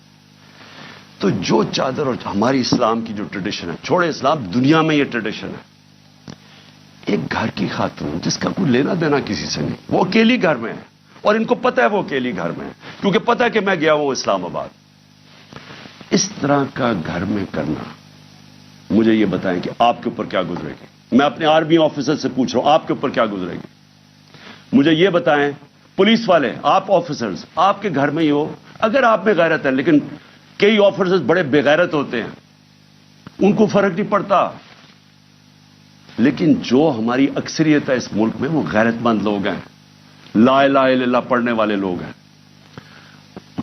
تو جو چادر, اور ہماری اسلام کی جو ٹریڈیشن ہے, چھوڑے اسلام, دنیا میں یہ ٹریڈیشن ہے, ایک گھر کی خاتون جس کا کوئی لینا دینا کسی سے نہیں, وہ اکیلی گھر میں ہے, اور ان کو پتا ہے وہ اکیلی گھر میں ہے, کیونکہ پتا ہے کہ میں گیا ہوں اسلام آباد. اس طرح کا گھر میں کرنا, مجھے یہ بتائیں کہ آپ کے اوپر کیا گزرے گی. میں اپنے آرمی آفیسر سے پوچھ رہا ہوں آپ کے اوپر کیا گزرے گی. مجھے یہ بتائیں, پولیس والے, آپ آفیسرز, آپ کے گھر میں ہی ہو, اگر آپ میں غیرت ہے, لیکن کئی آفیسرز بڑے بے غیرت ہوتے ہیں, ان کو فرق نہیں پڑتا. لیکن جو ہماری اکثریت ہے اس ملک میں, وہ غیرت مند لوگ ہیں, لا الہ الا اللہ پڑھنے والے لوگ ہیں.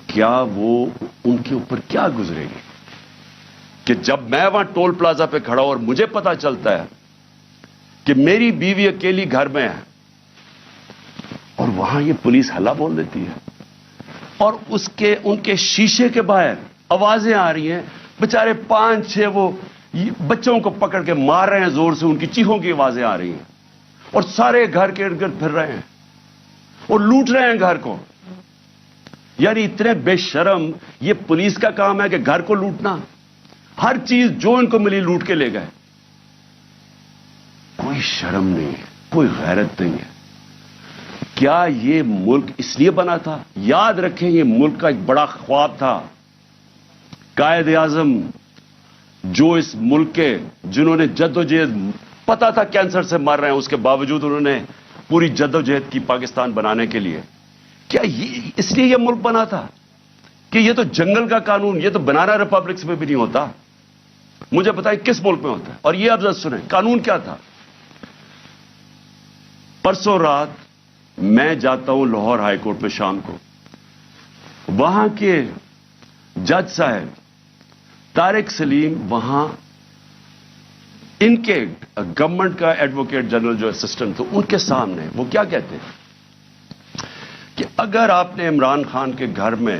کیا وہ, ان کے اوپر کیا گزرے گی کہ جب میں وہاں ٹول پلازا پہ کھڑا ہوں اور مجھے پتا چلتا ہے کہ میری بیوی اکیلی گھر میں ہے, اور وہاں یہ پولیس ہلا بول دیتی ہے, اور ان کے شیشے کے باہر آوازیں آ رہی ہیں, بےچارے 5-6 وہ بچوں کو پکڑ کے مار رہے ہیں زور سے, ان کی چیخوں کی آوازیں آ رہی ہیں, اور سارے گھر کے ارد گرد پھر رہے ہیں اور لوٹ رہے ہیں گھر کو. یعنی اتنے بے شرم, یہ پولیس کا کام ہے کہ گھر کو لوٹنا, ہر چیز جو ان کو ملی لوٹ کے لے گئے. کوئی شرم نہیں ہے, کوئی غیرت نہیں ہے. کیا یہ ملک اس لیے بنا تھا؟ یاد رکھیں, یہ ملک کا ایک بڑا خواب تھا. قائد اعظم جو اس ملک کے, جنہوں نے جدوجہد, پتا تھا کینسر سے مر رہے ہیں, اس کے باوجود انہوں نے پوری جدوجہد کی پاکستان بنانے کے لیے. کیا اس لیے یہ ملک بنا تھا کہ یہ تو جنگل کا قانون, یہ تو بنانا ریپبلکس میں بھی نہیں ہوتا. مجھے بتائیں کس ملک میں ہوتا ہے؟ اور یہ اب ذرا سنیں قانون کیا تھا. پرسوں رات میں جاتا ہوں لاہور ہائی کورٹ میں شام کو, وہاں کے جج صاحب طارق سلیم, وہاں ان کے گورنمنٹ کا ایڈوکیٹ جنرل جو اسسٹنٹ تھے, ان کے سامنے وہ کیا کہتے ہیں, کہ اگر آپ نے عمران خان کے گھر میں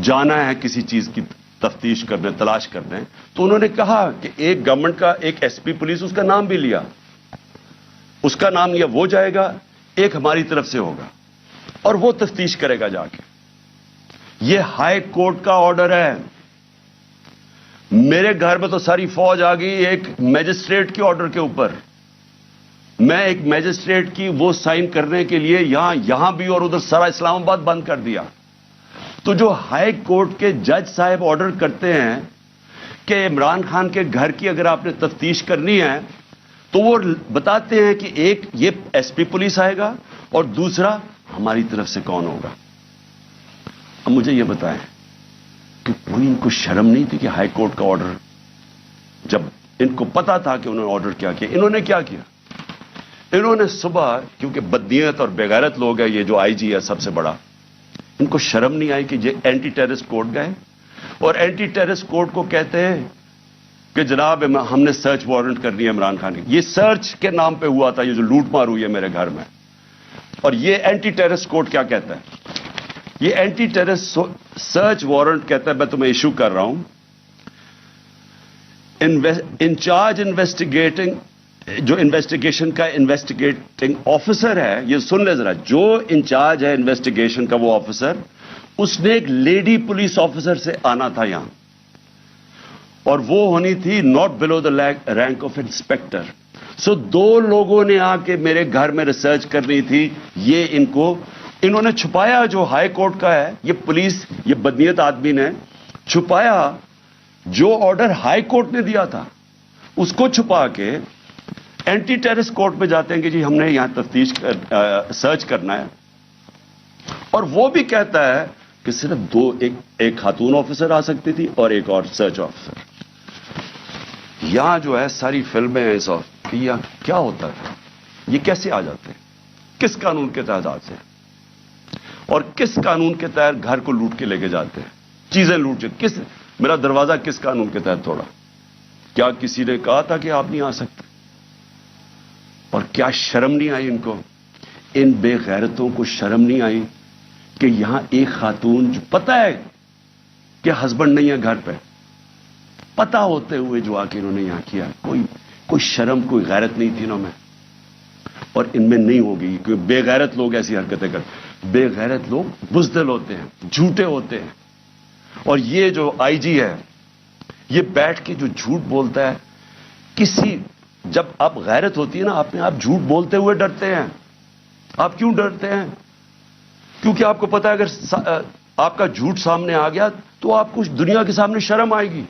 جانا ہے کسی چیز کی تفتیش کرنے تلاش کرنے تو انہوں نے کہا کہ ایک گورنمنٹ کا ایک ایس پی پولیس اس کا نام بھی لیا, اس کا نام لیا, وہ جائے گا, ایک ہماری طرف سے ہوگا اور وہ تفتیش کرے گا جا کے. یہ ہائی کورٹ کا آرڈر ہے. میرے گھر میں تو ساری فوج آ گئی ایک میجسٹریٹ کے آرڈر کے اوپر. میں ایک میجسٹریٹ کی وہ سائن کرنے کے لیے یہاں بھی اور ادھر سارا اسلام آباد بند کر دیا. تو جو ہائی کورٹ کے جج صاحب آرڈر کرتے ہیں کہ عمران خان کے گھر کی اگر آپ نے تفتیش کرنی ہے تو وہ بتاتے ہیں کہ ایک یہ ایس پی پولیس آئے گا اور دوسرا ہماری طرف سے کون ہوگا. اب مجھے یہ بتائیں کہ کوئی ان کو شرم نہیں تھی کہ ہائی کورٹ کا آرڈر, جب ان کو پتا تھا کہ انہوں نے آرڈر کیا کیا, انہوں نے کیا کیا؟ انہوں نے صبح, کیونکہ بدنیت اور بےغیرت لوگ ہیں یہ جو آئی جی ہے سب سے بڑا, ان کو شرم نہیں آئی کہ یہ اینٹی ٹیررسٹ کوڈ گئے اور اینٹی ٹیررسٹ کوڈ کو کہتے ہیں کہ جناب ہم نے سرچ وارنٹ کرنی ہے عمران خان کی. یہ سرچ کے نام پہ ہوا تھا یہ جو لوٹ مار ہوئی ہے میرے گھر میں. اور یہ اینٹی ٹیررسٹ کوڈ کیا کہتا ہے؟ یہ اینٹی ٹیررسٹ سرچ وارنٹ کہتا ہے میں تمہیں ایشو کر رہا ہوں, انچارج انویسٹیگیٹنگ, جو انویسٹیگیشن کا انویسٹیگیٹنگ آفیسر ہے, یہ سن لے ذرا, جو انچارج ہے انویسٹیگیشن کا وہ آفیسر, اس نے ایک لیڈی پولیس آفیسر سے آنا تھا یہاں اور وہ ہونی تھی not below the rank of inspector. So دو لوگوں نے آ کے میرے گھر میں ریسرچ کرنی تھی. یہ انہوں نے چھپایا جو ہائی کورٹ کا ہے, یہ پولیس, یہ بدنیت آدمی نے چھپایا جو آرڈر ہائی کورٹ نے دیا تھا, اس کو چھپا کے اینٹی ٹیررسٹ کورٹ میں جاتے ہیں کہ جی ہم نے یہاں تفتیش سرچ کرنا ہے. اور وہ بھی کہتا ہے کہ صرف ایک خاتون آفیسر آ سکتی تھی اور ایک اور سرچ آفیسر. یہاں جو ہے ساری فلمیں ہیں کہ یہ کیا ہوتا ہے, یہ کیسے آ جاتے ہیں, کس قانون کے تحت آتے ہیں اور کس قانون کے تحت گھر کو لوٹ کے لے کے جاتے ہیں, چیزیں لوٹ کے, میرا دروازہ کس قانون کے تحت توڑا؟ کیا کسی نے کہا تھا کہ آپ نہیں آ سکتے؟ اور کیا شرم نہیں آئی ان کو, ان بے غیرتوں کو شرم نہیں آئی کہ یہاں ایک خاتون جو پتہ ہے کہ ہسبینڈ نہیں ہے گھر پہ, پتہ ہوتے ہوئے جو آ کے انہوں نے یہاں کیا, کوئی شرم کوئی غیرت نہیں تھی انہوں میں. اور ان میں نہیں ہوگی کیونکہ بے غیرت لوگ ایسی حرکتیں کرتے. بے غیرت لوگ بزدل ہوتے ہیں, جھوٹے ہوتے ہیں. اور یہ جو آئی جی ہے یہ بیٹھ کے جو جھوٹ بولتا ہے, جب آپ غیرت ہوتی ہے نا آپ جھوٹ بولتے ہوئے ڈرتے ہیں. آپ کیوں ڈرتے ہیں؟ کیونکہ آپ کو پتا ہے اگر آپ کا جھوٹ سامنے آ گیا تو آپ کو دنیا کے سامنے شرم آئے گی.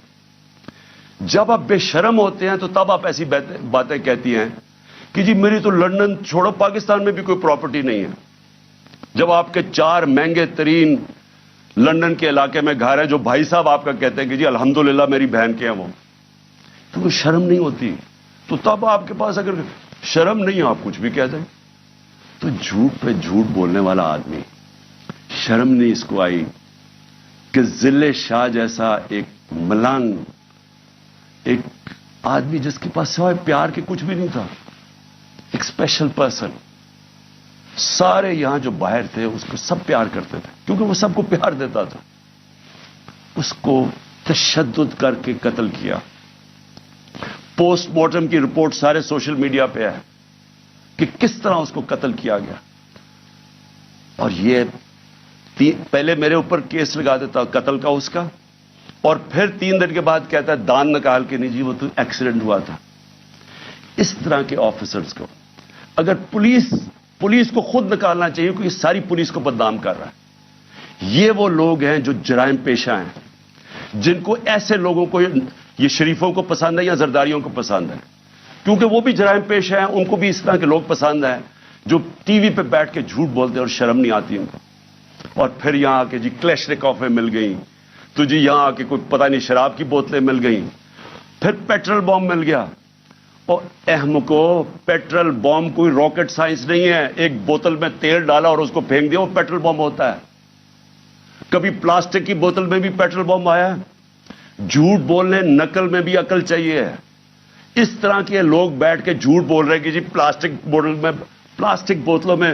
جب آپ بے شرم ہوتے ہیں تو تب آپ ایسی باتیں کہتی ہیں کہ جی میری تو لندن چھوڑو پاکستان میں بھی کوئی پراپرٹی نہیں ہے. جب آپ کے 4 مہنگے ترین لندن کے علاقے میں گھر ہے جو بھائی صاحب آپ کا کہتے ہیں کہ جی الحمدللہ میری بہن کے ہیں وہ, تو کوئی شرم نہیں ہوتی. تو تب آپ کے پاس اگر شرم نہیں آپ کچھ بھی کہہ دیں. تو جھوٹ پہ جھوٹ بولنے والا آدمی شرم نہیں اس کو آئی کہ ذل شاہ جیسا ایک ملنگ, ایک آدمی جس کے پاس سوائے پیار کے کچھ بھی نہیں تھا, ایک اسپیشل پرسن, سارے یہاں جو باہر تھے اس کو سب پیار کرتے تھے کیونکہ وہ سب کو پیار دیتا تھا. اس کو تشدد کر کے قتل کیا. پوسٹ مارٹم کی رپورٹ سارے سوشل میڈیا پہ ہے کہ کس طرح اس کو قتل کیا گیا. اور یہ پہلے میرے اوپر کیس لگا دیتا قتل کا اس کا, اور پھر 3 دن کے بعد کہتا ہے دان نکال کے نہیں جی وہ تو ایکسیڈنٹ ہوا تھا. اس طرح کے آفیسرز کو اگر پولیس کو خود نکالنا چاہیے کیونکہ یہ ساری پولیس کو بدنام کر رہا ہے. یہ وہ لوگ ہیں جو جرائم پیشہ ہیں, جن کو ایسے لوگوں کو یہ شریفوں کو پسند ہے یا زرداریوں کو پسند ہے, کیونکہ وہ بھی جرائم پیشہ ہیں, ان کو بھی اس طرح کے لوگ پسند ہیں جو ٹی وی پہ بیٹھ کے جھوٹ بولتے ہیں اور شرم نہیں آتی ان کو. اور پھر یہاں آ کے جی کلیشنکوفیں مل گئیں, تو جی یہاں آ کے کوئی پتہ نہیں شراب کی بوتلیں مل گئیں, پھر پیٹرول بم مل گیا. اور اہم کو پیٹرول بم کوئی راکٹ سائنس نہیں ہے, ایک بوتل میں تیل ڈالا اور اس کو پھینک دیا وہ پیٹرول بم ہوتا ہے. کبھی پلاسٹک کی بوتل میں بھی پیٹرول بم آیا. جھوٹ بولنے نقل میں بھی عقل چاہیے. اس طرح کے لوگ بیٹھ کے جھوٹ بول رہے ہیں کہ جی پلاسٹک بوتلوں میں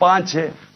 5-6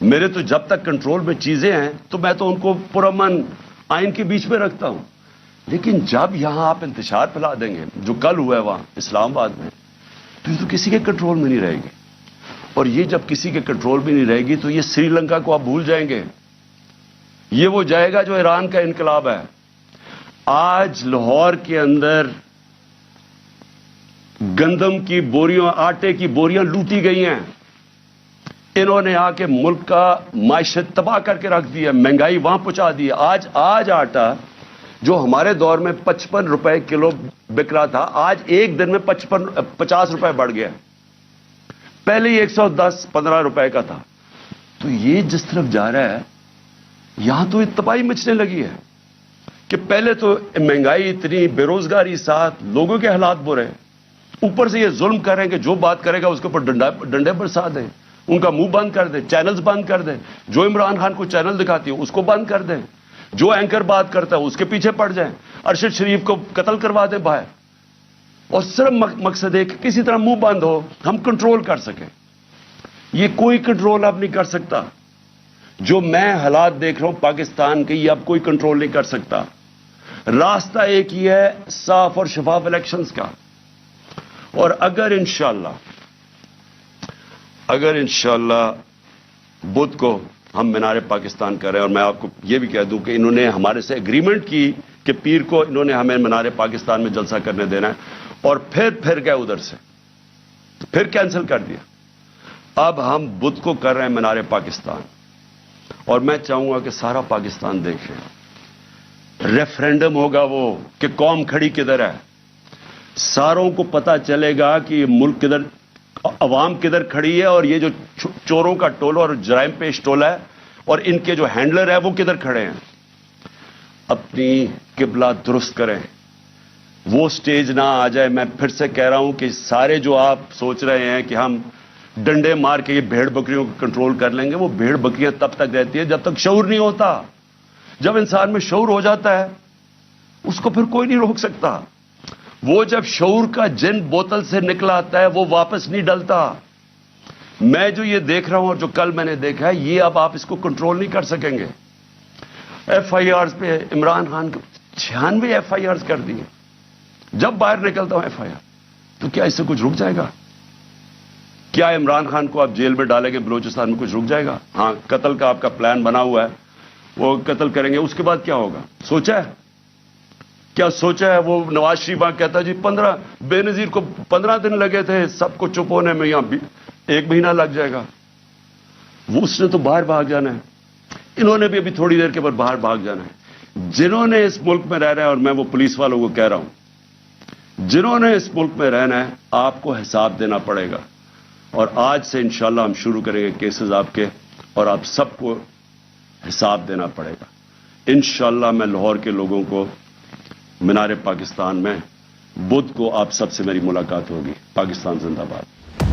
میرے تو جب تک کنٹرول میں چیزیں ہیں تو میں تو ان کو پرامن آئین کے بیچ میں رکھتا ہوں، لیکن جب یہاں آپ انتشار پھیلا دیں گے جو کل ہوا ہے وہاں اسلام آباد میں، تو یہ تو کسی کے کنٹرول میں نہیں رہے گی، اور یہ جب کسی کے کنٹرول میں نہیں رہے گی تو یہ سری لنکا کو آپ بھول جائیں گے، یہ وہ جائے گا جو ایران کا انقلاب ہے۔ آج لاہور کے اندر گندم کی بوریاں، آٹے کی بوریاں لوٹی گئی ہیں، انہوں نے آ کے ملک کا معیشت تباہ کر کے رکھ دیا، مہنگائی وہاں پہنچا دی۔ آج آٹا جو ہمارے دور میں 55 روپے کلو بک رہا تھا، آج ایک دن میں 50 روپے بڑھ گیا، پہلے ہی 110-15 روپے کا تھا۔ تو یہ جس طرف جا رہا ہے یہاں تو تباہی مچنے لگی ہے کہ پہلے تو مہنگائی اتنی، بے روزگاری ساتھ، لوگوں کے حالات برے، اوپر سے یہ ظلم کر رہے ہیں کہ جو بات کرے گا اس کے اوپر ڈنڈے برسا دیں، ان کا منہ بند کر دیں، چینلز بند کر دیں، جو عمران خان کو چینل دکھاتی ہے اس کو بند کر دیں، جو اینکر بات کرتا ہے اس کے پیچھے پڑ جائیں، ارشد شریف کو قتل کروا دیں باہر، اور صرف مقصد ہے کہ کسی طرح منہ بند ہو، ہم کنٹرول کر سکیں۔ یہ کوئی کنٹرول اب نہیں کر سکتا، جو میں حالات دیکھ رہا ہوں پاکستان کے، یہ اب کوئی کنٹرول نہیں کر سکتا۔ راستہ ایک ہی ہے، صاف اور شفاف الیکشنز کا، اور اگر انشاءاللہ بدھ کو ہم مینار پاکستان کر رہے ہیں، اور میں آپ کو یہ بھی کہہ دوں کہ انہوں نے ہمارے سے ایگریمنٹ کی کہ پیر کو انہوں نے ہمیں مینار پاکستان میں جلسہ کرنے دینا ہے، اور پھر گئے ادھر سے، پھر کینسل کر دیا۔ اب ہم بدھ کو کر رہے ہیں مینار پاکستان، اور میں چاہوں گا کہ سارا پاکستان دیکھے، ریفرینڈم ہوگا وہ کہ قوم کھڑی کدھر ہے، ساروں کو پتا چلے گا کہ یہ ملک کدھر، عوام کدھر کھڑی ہے، اور یہ جو چوروں کا ٹولہ اور جرائم پیش ٹولہ ہے اور ان کے جو ہینڈلر ہے وہ کدھر کھڑے ہیں۔ اپنی قبلہ درست کریں، وہ سٹیج نہ آ جائے۔ میں پھر سے کہہ رہا ہوں کہ سارے جو آپ سوچ رہے ہیں کہ ہم ڈنڈے مار کے یہ بھیڑ بکریوں کو کنٹرول کر لیں گے، وہ بھیڑ بکریاں تب تک رہتی ہے جب تک شعور نہیں ہوتا۔ جب انسان میں شعور ہو جاتا ہے اس کو پھر کوئی نہیں روک سکتا۔ وہ جب شعور کا جن بوتل سے نکلا آتا ہے وہ واپس نہیں ڈلتا۔ میں جو یہ دیکھ رہا ہوں اور جو کل میں نے دیکھا ہے، یہ اب آپ اس کو کنٹرول نہیں کر سکیں گے۔ ایف آئی آرز پہ عمران خان کو 96 ایف آئی آرز کر دیے۔ جب باہر نکلتا ہوں ایف آئی آر، تو کیا اس سے کچھ رک جائے گا؟ کیا عمران خان کو آپ جیل میں ڈالیں گے بلوچستان میں کچھ رک جائے گا؟ ہاں، قتل کا آپ کا پلان بنا ہوا ہے، وہ قتل کریں گے، اس کے بعد کیا ہوگا؟ سوچا ہے؟ کیا سوچا ہے؟ وہ نواز شریف کہتا جی 15 بے نظیر کو 15 دن لگے تھے سب کو چپ ہونے میں، یہاں 1 مہینہ لگ جائے گا۔ وہ اس نے تو باہر بھاگ جانا ہے، انہوں نے بھی ابھی تھوڑی دیر کے بعد باہر بھاگ جانا ہے۔ جنہوں نے اس ملک میں رہنا ہے، اور میں وہ پولیس والوں کو کہہ رہا ہوں، جنہوں نے اس ملک میں رہنا ہے آپ کو حساب دینا پڑے گا، اور آج سے انشاءاللہ ہم شروع کریں گے کیسز آپ کے، اور آپ سب کو حساب دینا پڑے گا۔ انشاءاللہ میں لاہور کے لوگوں کو مینار پاکستان میں بدھ کو آپ سب سے میری ملاقات ہوگی۔ پاکستان زندہ باد۔